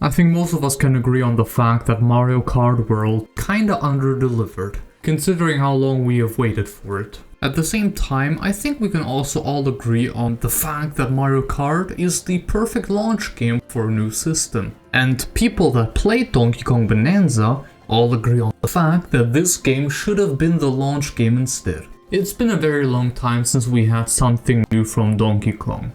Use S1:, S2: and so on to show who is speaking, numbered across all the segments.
S1: I think most of us can agree on the fact that Mario Kart World kinda underdelivered, considering how long we have waited for it. At the same time, I think we can also all agree on the fact that Mario Kart is the perfect launch game for a new system. And people that played Donkey Kong Bananza all agree on the fact that this game should have been the launch game instead. It's been a very long time since we had something new from Donkey Kong.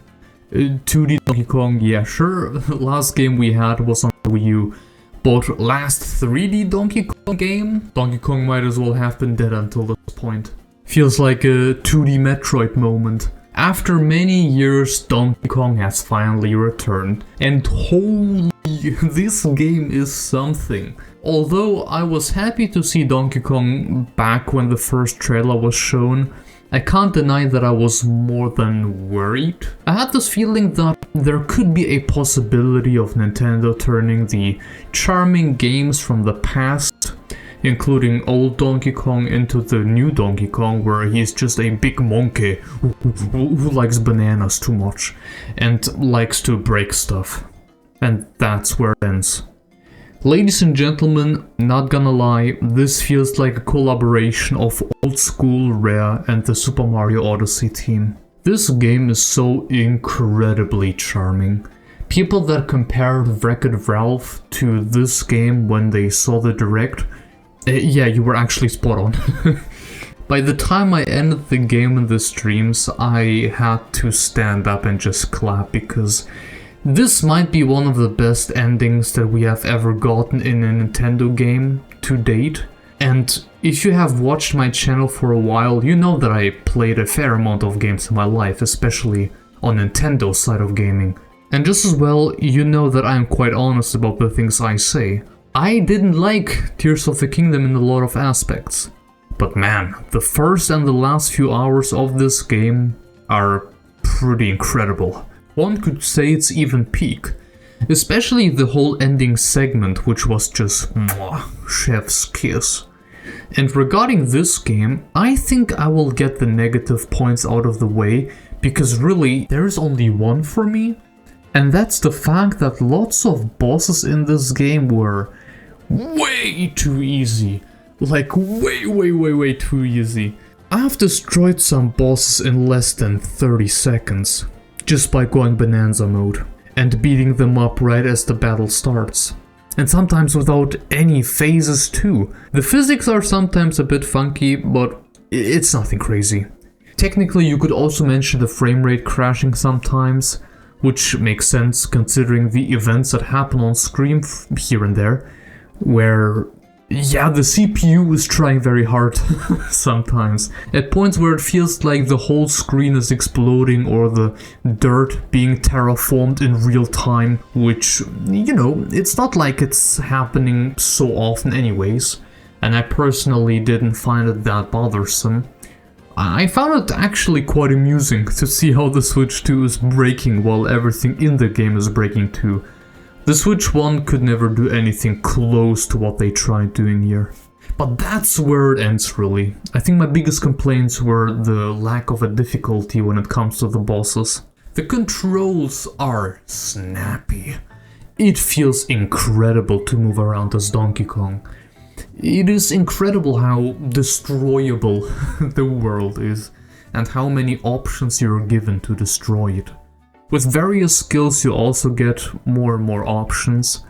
S1: 2D Donkey Kong, yeah sure, last game we had was on the Wii U. But last 3D Donkey Kong game? Donkey Kong might as well have been dead until this point. Feels like a 2D Metroid moment. After many years, Donkey Kong has finally returned. And holy, this game is something. Although I was happy to see Donkey Kong back when the first trailer was shown, I can't deny that I was more than worried. I had this feeling that there could be a possibility of Nintendo turning the charming games from the past, including old Donkey Kong, into the new Donkey Kong, where he's just a big monkey who likes bananas too much and likes to break stuff. And that's where it ends. Ladies and gentlemen, not gonna lie, this feels like a collaboration of Old School, Rare and the Super Mario Odyssey team. This game is so incredibly charming. People that compared Wreck-It Ralph to this game when they saw the direct, yeah, you were actually spot on. By the time I ended the game in the streams, I had to stand up and just clap because this might be one of the best endings that we have ever gotten in a Nintendo game to date. And if you have watched my channel for a while, you know that I played a fair amount of games in my life, especially on Nintendo's side of gaming. And just as well, you know that I'm quite honest about the things I say. I didn't like Tears of the Kingdom in a lot of aspects. But man, the first and the last few hours of this game are pretty incredible. One could say it's even peak, especially the whole ending segment, which was just mwah, chef's kiss. And regarding this game, I think I will get the negative points out of the way, because really, there's only one for me, and that's the fact that lots of bosses in this game were way too easy. Like way too easy. I've destroyed some bosses in less than 30 seconds. Just by going Bananza mode and beating them up right as the battle starts. And sometimes without any phases too. The physics are sometimes a bit funky, but it's nothing crazy. Technically you could also mention the frame rate crashing sometimes, which makes sense considering the events that happen on screen here and there, where yeah, the CPU is trying very hard sometimes. At points where it feels like the whole screen is exploding or the dirt being terraformed in real time, which, you know, it's not like it's happening so often anyways. And I personally didn't find it that bothersome. I found it actually quite amusing to see how the Switch 2 is breaking while everything in the game is breaking too. The Switch 1 could never do anything close to what they tried doing here. But that's where it ends really. I think my biggest complaints were the lack of a difficulty when it comes to the bosses. The controls are snappy. It feels incredible to move around as Donkey Kong. It is incredible how destroyable the world is and how many options you're given to destroy it. With various skills you also get more and more options,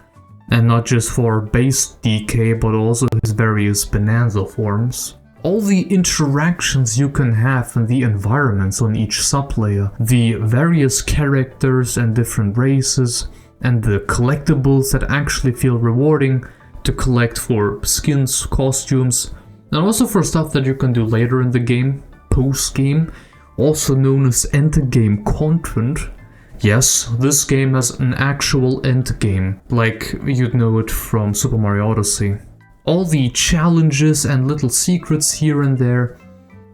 S1: and not just for base DK but also his various Bananza forms. All the interactions you can have in the environments on each sublayer, the various characters and different races, and the collectibles that actually feel rewarding to collect for skins, costumes, and also for stuff that you can do later in the game, post-game, also known as endgame content. Yes, this game has an actual endgame, like you'd know it from Super Mario Odyssey. All the challenges and little secrets here and there.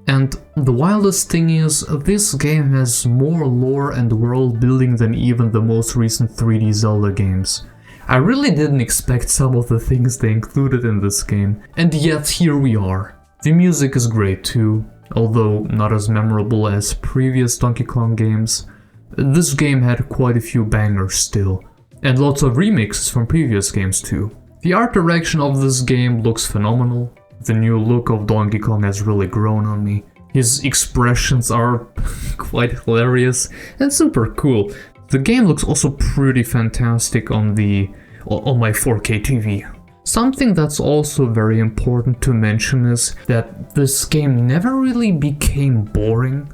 S1: And the wildest thing is, this game has more lore and world building than even the most recent 3D Zelda games. I really didn't expect some of the things they included in this game, and yet here we are. The music is great too, although not as memorable as previous Donkey Kong games. This game had quite a few bangers still. And lots of remixes from previous games too. The art direction of this game looks phenomenal. The new look of Donkey Kong has really grown on me. His expressions are quite hilarious and super cool. The game looks also pretty fantastic on my 4K TV. Something that's also very important to mention is that this game never really became boring.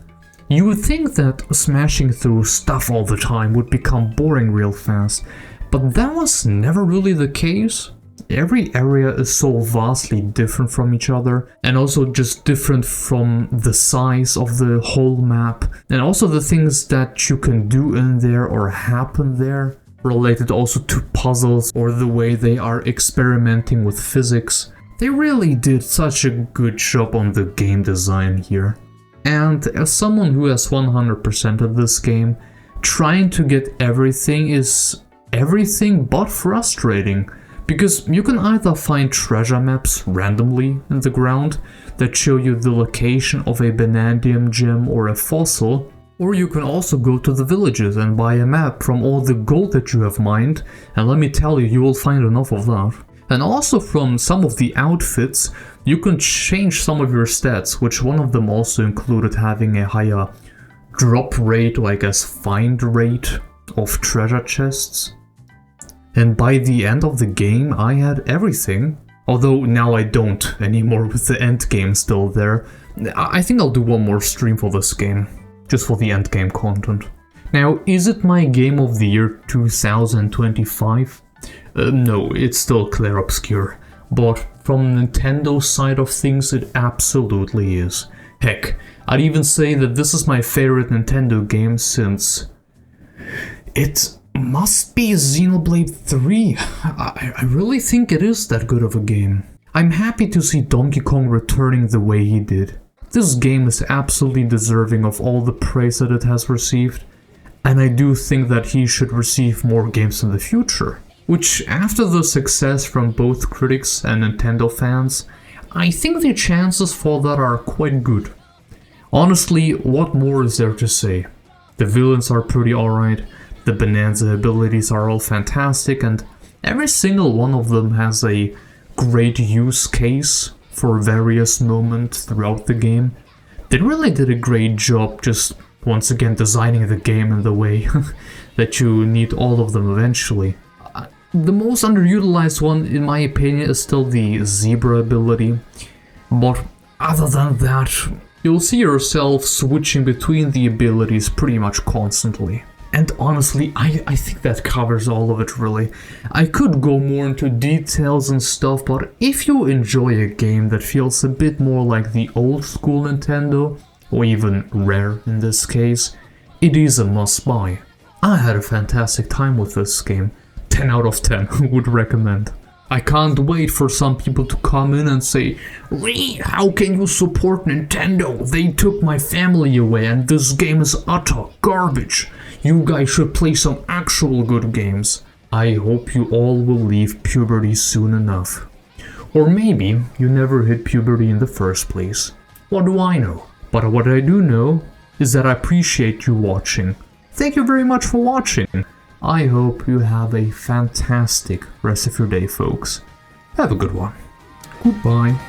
S1: You would think that smashing through stuff all the time would become boring real fast, but that was never really the case. Every area is so vastly different from each other, and also just different from the size of the whole map, and also the things that you can do in there or happen there, related also to puzzles or the way they are experimenting with physics. They really did such a good job on the game design here. And as someone who has 100%ed this game, trying to get everything is everything but frustrating. Because you can either find treasure maps randomly in the ground that show you the location of a Bananza gem or a fossil, or you can also go to the villages and buy a map from all the gold that you have mined, and let me tell you, you will find enough of that. And also from some of the outfits, you can change some of your stats, which one of them also included having a higher drop rate, or I guess find rate of treasure chests. And by the end of the game, I had everything. Although now I don't anymore with the endgame still there. I think I'll do one more stream for this game, just for the endgame content. Now, is it my game of the year 2025? No, it's still clear obscure. But from Nintendo's side of things, it absolutely is. Heck, I'd even say that this is my favorite Nintendo game since... It must be Xenoblade 3. I really think it is that good of a game. I'm happy to see Donkey Kong returning the way he did. This game is absolutely deserving of all the praise that it has received, and I do think that he should receive more games in the future. Which, after the success from both critics and Nintendo fans, I think the chances for that are quite good. Honestly, what more is there to say? The villains are pretty alright, the Bananza abilities are all fantastic, and every single one of them has a great use case for various moments throughout the game. They really did a great job just once again designing the game in the way that you need all of them eventually. The most underutilized one, in my opinion, is still the zebra ability, but other than that, you'll see yourself switching between the abilities pretty much constantly. And honestly, I think that covers all of it really. I could go more into details and stuff, but if you enjoy a game that feels a bit more like the old school Nintendo, or even Rare in this case, it is a must-buy. I had a fantastic time with this game. 10 out of 10 would recommend. I can't wait for some people to come in and say, "Ree, how can you support Nintendo? They took my family away and this game is utter garbage. You guys should play some actual good games." I hope you all will leave puberty soon enough. Or maybe you never hit puberty in the first place. What do I know? But what I do know is that I appreciate you watching. Thank you very much for watching. I hope you have a fantastic rest of your day, folks. Have a good one. Goodbye.